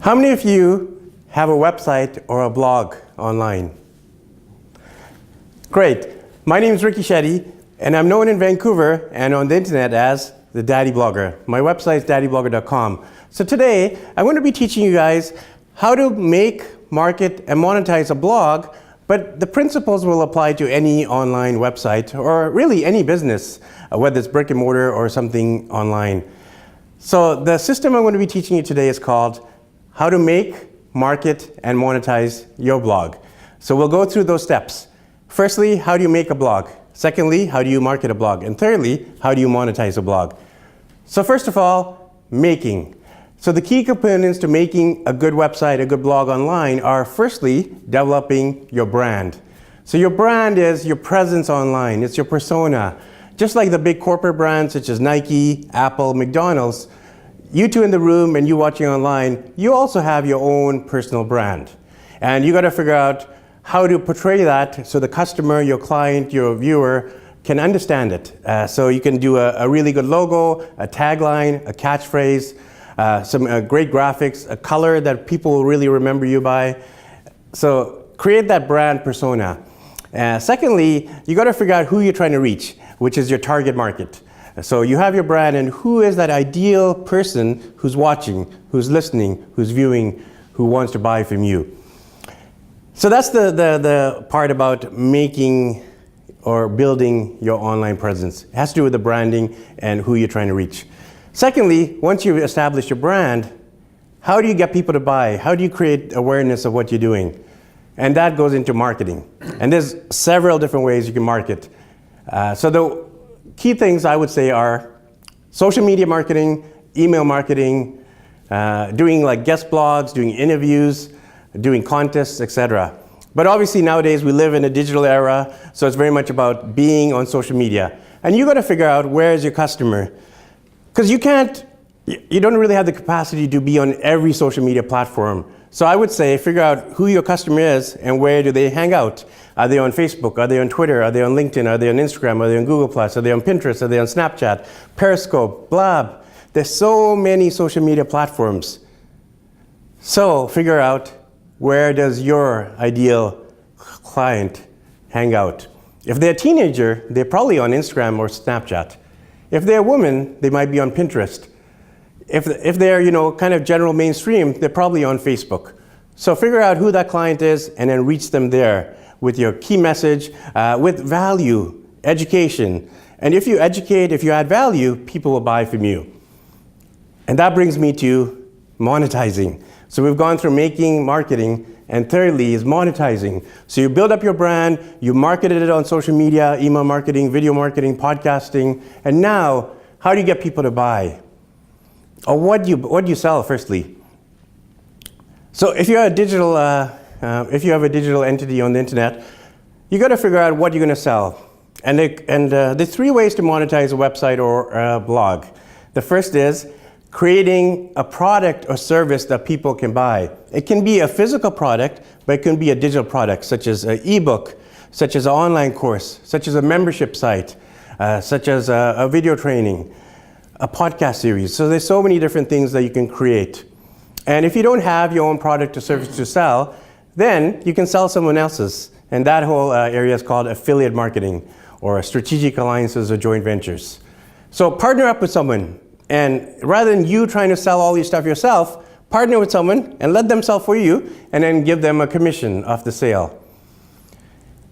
How many of you have a website or a blog online? Great. My name is Shetty, and I'm known in Vancouver and on the internet as the Daddy Blogger. My website is daddyblogger.com. So today, I'm going to be teaching you guys how to make, market, and monetize a blog, but the principles will apply to any online website or really any business, whether it's brick and mortar or something online. So the system I'm going to be teaching you today is called how to make, market, and monetize your blog. So we'll go through those steps. Firstly, how do you make a blog? Secondly, how do you market a blog? And thirdly, how do you monetize a blog? So first of all, making. So the key components to making a good website, a good blog online are firstly, developing your brand. So your brand is your presence online, it's your persona. Just like the big corporate brands such as Nike, Apple, McDonald's, you two in the room and you watching online, you also have your own personal brand. And you got to figure out how to portray that so the customer, your client, your viewer can understand it. So you can do a really good logo, a tagline, a catchphrase, some great graphics, a color that people will really remember you by. So create that brand persona. Secondly, you got to figure out who you're trying to reach, which is your target market. So you have your brand, and who is that ideal person who's watching, who's listening, who's viewing, who wants to buy from you. So that's the part about making or building your online presence. It has to do with the branding and who you're trying to reach. Secondly, once you've established your brand, how do you get people to buy? How do you create awareness of what you're doing? And that goes into marketing. And there's several different ways you can market. So the key things I would say are social media marketing, email marketing, doing like guest blogs, doing interviews, doing contests, etc. But obviously nowadays we live in a digital era, so it's very much about being on social media. And you got to figure out where is your customer. Because you don't really have the capacity to be on every social media platform. So I would say figure out who your customer is and where do they hang out. Are they on Facebook? Are they on Twitter? Are they on LinkedIn? Are they on Instagram? Are they on Google+? Are they on Pinterest? Are they on Snapchat? Periscope? Blab? There's so many social media platforms. So figure out where does your ideal client hang out. If they're a teenager, they're probably on Instagram or Snapchat. If they're a woman, they might be on Pinterest. If they're kind of general mainstream, they're probably on Facebook. So figure out who that client is and then reach them there with your key message, with value, education. And if you educate, if you add value, people will buy from you. And that brings me to monetizing. So we've gone through making, marketing, and thirdly is monetizing. So you build up your brand, you marketed it on social media, email marketing, video marketing, podcasting, and now how do you get people to buy? Or what do you sell firstly? So if you're a digital, if you have a digital entity on the internet, you got to figure out what you're going to sell. And there's three ways to monetize a website or a blog. The first is creating a product or service that people can buy. It can be a physical product, but it can be a digital product, such as an ebook, such as an online course, such as a membership site, such as a video training, a podcast series. So there's so many different things that you can create. And if you don't have your own product or service to sell, then you can sell someone else's. And that whole area is called affiliate marketing or strategic alliances or joint ventures. So partner up with someone. And rather than you trying to sell all your stuff yourself, partner with someone and let them sell for you and then give them a commission off the sale.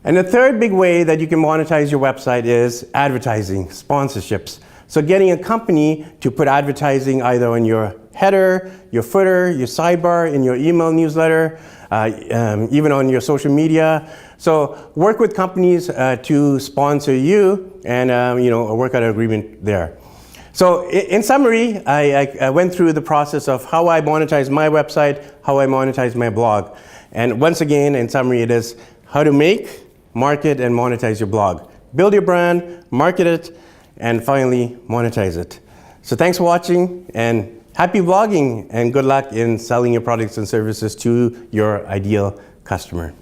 And the third big way that you can monetize your website is advertising, sponsorships. So getting a company to put advertising either on your header, your footer, your sidebar, in your email newsletter, even on your social media. So work with companies to sponsor you and work out an agreement there. So in summary, I went through the process of how I monetize my website, how I monetize my blog. And once again, in summary, it is how to make, market, and monetize your blog. Build your brand, market it, and finally monetize it. So thanks for watching, and happy blogging, and good luck in selling your products and services to your ideal customer.